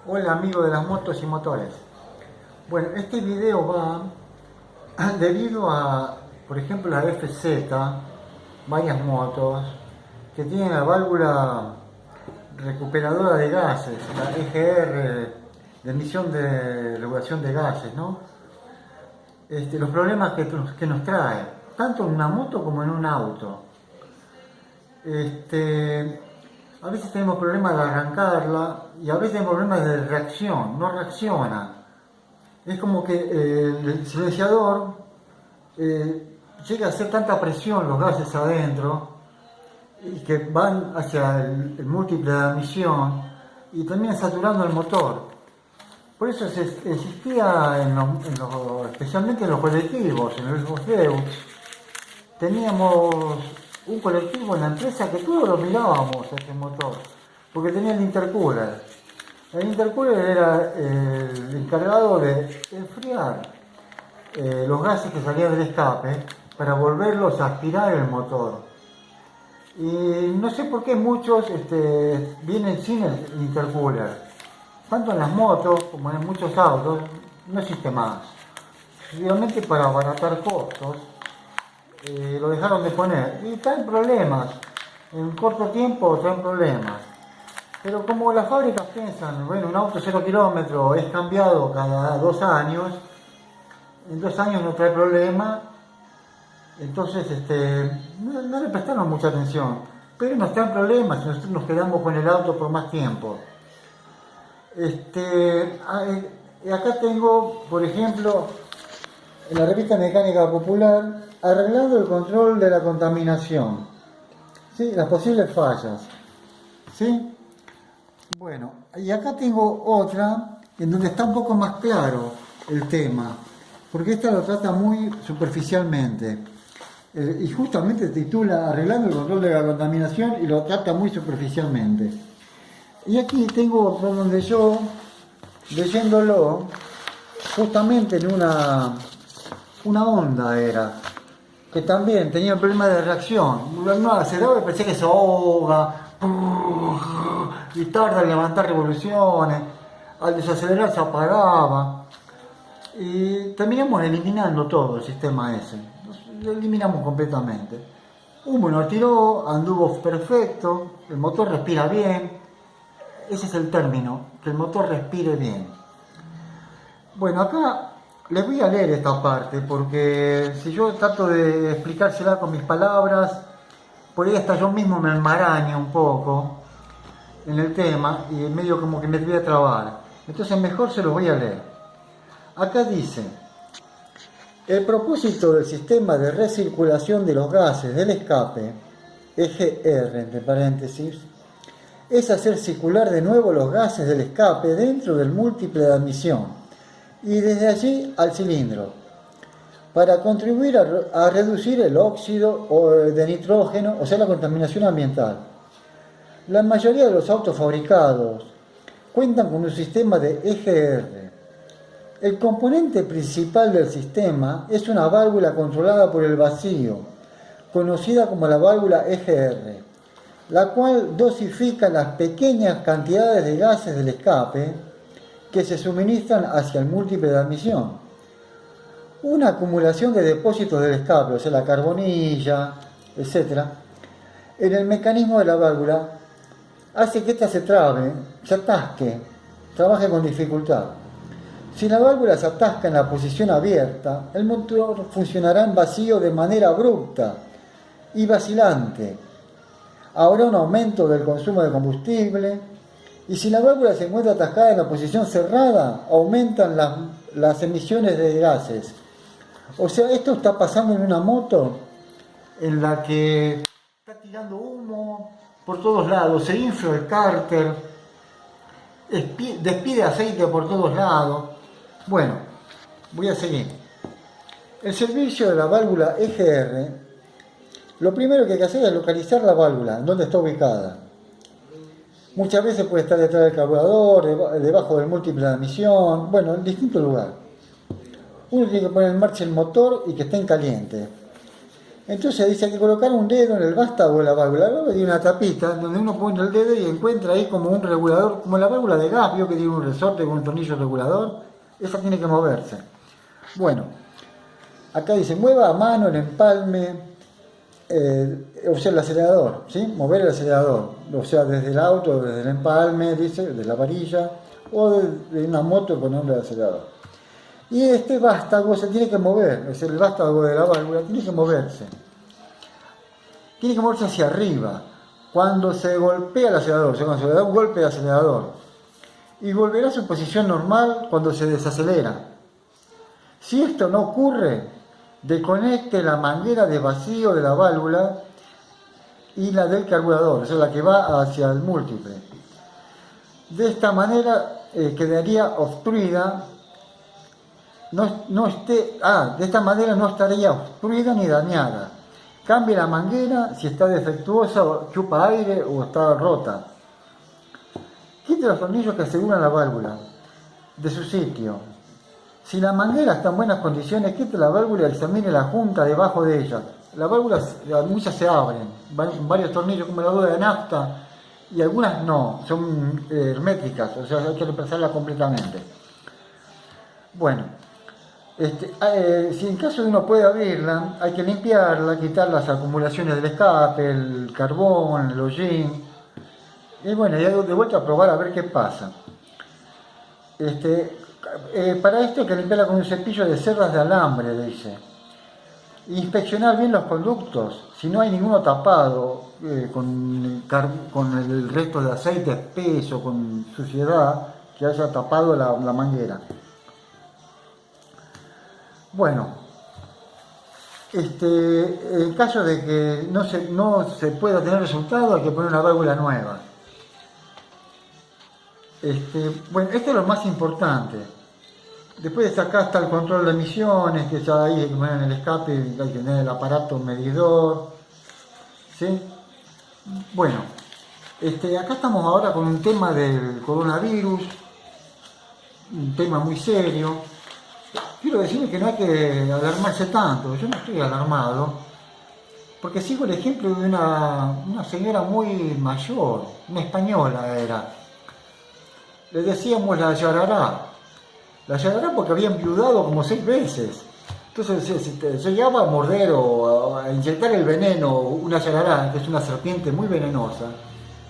Hola amigos de las motos y motores. Bueno, este video va debido a, por ejemplo, la FZ, varias motos que tienen la válvula recuperadora de gases, la EGR, de emisión de regulación de gases, ¿no? Los problemas que nos trae, tanto en una moto como en un auto. A veces tenemos problemas de arrancarla y a veces tenemos problemas de reacción, no reacciona. Es como que el silenciador llega a hacer tanta presión los gases adentro y que van hacia el múltiple de admisión y terminan saturando el motor. Por eso existía, especialmente en los colectivos, en los buseos, teníamos un colectivo en la empresa que todos lo mirábamos a ese motor, porque tenía el intercooler. El intercooler era el encargado de enfriar los gases que salían del escape para volverlos a aspirar el motor. Y no sé por qué muchos vienen sin el intercooler. Tanto en las motos como en muchos autos no existe más. Exclusivamente para abaratar costos lo dejaron de poner. Y traen problemas. En corto tiempo traen problemas. Pero como las fábricas piensan, bueno, un auto 0 kilómetros es cambiado cada 2 años, en 2 años no trae problema, entonces no le prestaron mucha atención. Pero nos traen problemas si nosotros nos quedamos con el auto por más tiempo. Acá tengo, por ejemplo, en la revista Mecánica Popular, arreglando el control de la contaminación, ¿sí? Las posibles fallas, ¿sí? Bueno, y acá tengo otra en donde está un poco más claro el tema, porque esta lo trata muy superficialmente. Y justamente titula Arreglando el control de la contaminación y lo trata muy superficialmente. Y aquí tengo otro donde yo, leyéndolo, justamente en una Honda era, que también tenía un problema de reacción. No aceleraba y parecía que se ahoga, y tarda en levantar revoluciones, al desacelerar se apagaba. Y terminamos eliminando todo el sistema ese, lo eliminamos completamente. Humo no tiró, anduvo perfecto, el motor respira bien. Ese es el término, que el motor respire bien. Bueno, acá les voy a leer esta parte, porque si yo trato de explicársela con mis palabras, por ahí hasta yo mismo me enmaraño un poco en el tema y medio como que me voy a trabar. Entonces mejor se los voy a leer. Acá dice: el propósito del sistema de recirculación de los gases del escape, EGR entre paréntesis, es hacer circular de nuevo los gases del escape dentro del múltiple de admisión y desde allí al cilindro, para contribuir a reducir el óxido de nitrógeno, o sea, la contaminación ambiental. La mayoría de los autos fabricados cuentan con un sistema de EGR. El componente principal del sistema es una válvula controlada por el vacío, conocida como la válvula EGR, la cual dosifica las pequeñas cantidades de gases del escape que se suministran hacia el múltiple de admisión. Una acumulación de depósitos del escape, o sea, la carbonilla, etc., en el mecanismo de la válvula hace que ésta se trabe, se atasque, trabaje con dificultad. Si la válvula se atasca en la posición abierta, el motor funcionará en vacío de manera abrupta y vacilante. Habrá un aumento del consumo de combustible, y si la válvula se encuentra atascada en la posición cerrada, aumentan las emisiones de gases. O sea, esto está pasando en una moto en la que está tirando humo por todos lados, se infla el cárter, despide aceite por todos lados. Bueno, voy a seguir. El servicio de la válvula EGR, lo primero que hay que hacer es localizar la válvula, dónde está ubicada. Muchas veces puede estar detrás del carburador, debajo del múltiple de admisión, bueno, en distintos lugares. Uno tiene que poner en marcha el motor y que esté en caliente. Entonces dice que colocar un dedo en el vástago de la válvula. La válvula tiene una tapita donde uno pone el dedo y encuentra ahí como un regulador, como la válvula de gas, vio que tiene un resorte con un tornillo regulador. Esa tiene que moverse. Bueno, acá dice mueva a mano el empalme, o sea, el acelerador, ¿sí? Mover el acelerador, o sea, desde el auto, desde el empalme, dice, de la varilla, o de una moto ponerle el acelerador. Y este vástago se tiene que mover, es decir, el vástago de la válvula tiene que moverse. Tiene que moverse hacia arriba, cuando se golpea el acelerador, o sea, cuando se le da un golpe de acelerador. Y volverá a su posición normal cuando se desacelera. Si esto no ocurre, desconecte la manguera de vacío de la válvula y la del carburador, o sea, la que va hacia el múltiple. De esta manera quedaría obstruida. De esta manera no estaría obstruida ni dañada. Cambie la manguera si está defectuosa, chupa aire o está rota. Quite los tornillos que aseguran la válvula de su sitio. Si la manguera está en buenas condiciones, quite la válvula y examine la junta debajo de ella. Las válvulas, muchas se abren, varios tornillos como la rueda de nafta, y algunas no, son herméticas, o sea, hay que reemplazarla completamente. Bueno. Si en caso de uno puede abrirla, hay que limpiarla, quitar las acumulaciones del escape, el carbón, el hollín. Y bueno, ya de vuelta a probar a ver qué pasa. Para esto hay que limpiarla con un cepillo de cerdas de alambre, dice. Inspeccionar bien los conductos, si no hay ninguno tapado, con el resto de aceite espeso, con suciedad, que haya tapado la manguera. Bueno, en caso de que no se pueda tener resultado, hay que poner una válvula nueva. Bueno, esto es lo más importante. Después de acá está el control de emisiones, que ya ahí hay que poner en el escape, hay que tener el aparato medidor. ¿Sí? Bueno, acá estamos ahora con un tema del coronavirus, un tema muy serio. Quiero decirles que no hay que alarmarse tanto, yo no estoy alarmado, porque sigo el ejemplo de una señora muy mayor, una española era. Le decíamos la yarará porque había enviudado como 6 veces. Entonces se llegaba a morder o a inyectar el veneno, una yarará, que es una serpiente muy venenosa.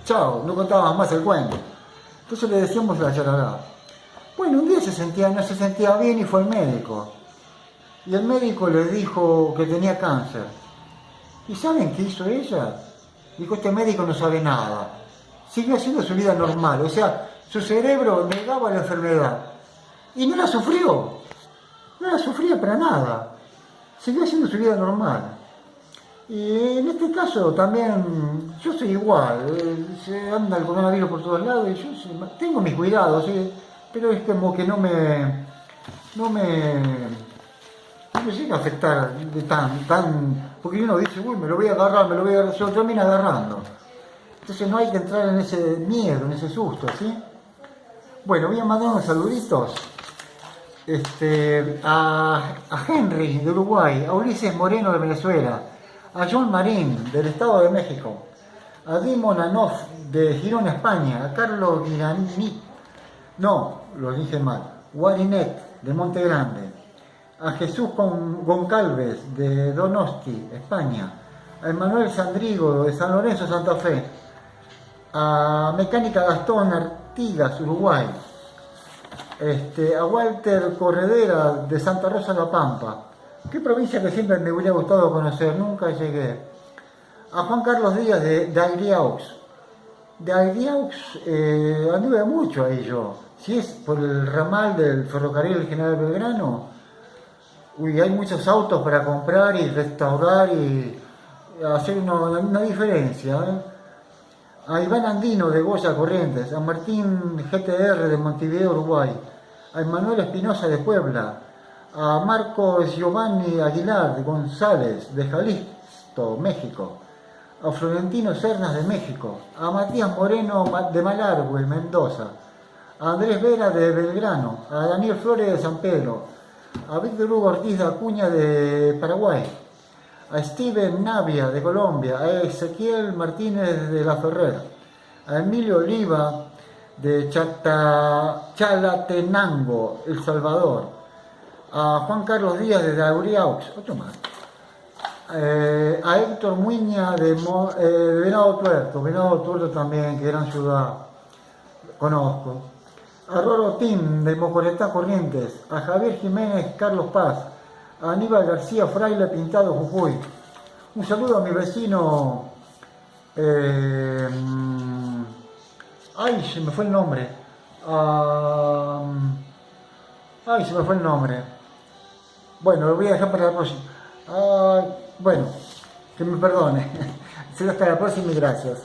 Chao, no contábamos más el cuento. Entonces le decíamos la yarará. Bueno, un día no se sentía bien y fue al médico. Y el médico le dijo que tenía cáncer. ¿Y saben qué hizo ella? Dijo, este médico no sabe nada. Siguió haciendo su vida normal, o sea, su cerebro negaba la enfermedad. Y no la sufrió. No la sufría para nada. Siguió haciendo su vida normal. Y en este caso también, yo soy igual. Se anda el coronavirus por todos lados y yo tengo mis cuidados, ¿sí? Pero es como que no me llega a afectar de tan, porque uno dice, uy, me lo voy a agarrar, se lo termina agarrando. Entonces no hay que entrar en ese miedo, en ese susto, ¿sí? Bueno, voy a mandar unos saluditos a Henry de Uruguay, a Ulises Moreno de Venezuela, a John Marín del Estado de México, a Dimon Anof de Girona, España, a Carlos Guiranit, no, lo dije mal, Guarinet de Monte Grande, a Jesús Goncalves de Donosti, España, a Emanuel Sandrigo de San Lorenzo, Santa Fe, a Mecánica Gastón Artigas, Uruguay, a Walter Corredera de Santa Rosa La Pampa, qué provincia que siempre me hubiera gustado conocer, nunca llegué, a Juan Carlos Díaz de Aguiaux. De Aguiaux anduve mucho ahí yo. Si es por el ramal del ferrocarril General Belgrano, uy, hay muchos autos para comprar y restaurar y hacer una diferencia. A Iván Andino de Goya Corrientes, a Martín GTR de Montevideo, Uruguay, a Emanuel Espinosa de Puebla, a Marcos Giovanni Aguilar de González de Jalisco, México, a Florentino Cernas de México, a Matías Moreno de Malargüe, Mendoza, a Andrés Vera de Belgrano, a Daniel Flores de San Pedro, a Víctor Hugo Ortiz de Acuña de Paraguay, a Steven Navia de Colombia, a Ezequiel Martínez de la Ferrer, a Emilio Oliva de Chalatenango, El Salvador, a Juan Carlos Díaz de Dauriaux, otro más, a Héctor Muña de Venado Tuerto también, que gran ciudad, conozco, a Roro Tim de Mocoretá Corrientes, a Javier Jiménez Carlos Paz, a Aníbal García Fraile Pintado Jujuy. Un saludo a mi vecino, ay, se me fue el nombre, ay, se me fue el nombre, bueno, lo voy a dejar para la próxima, bueno, que me perdone, será hasta la próxima y gracias.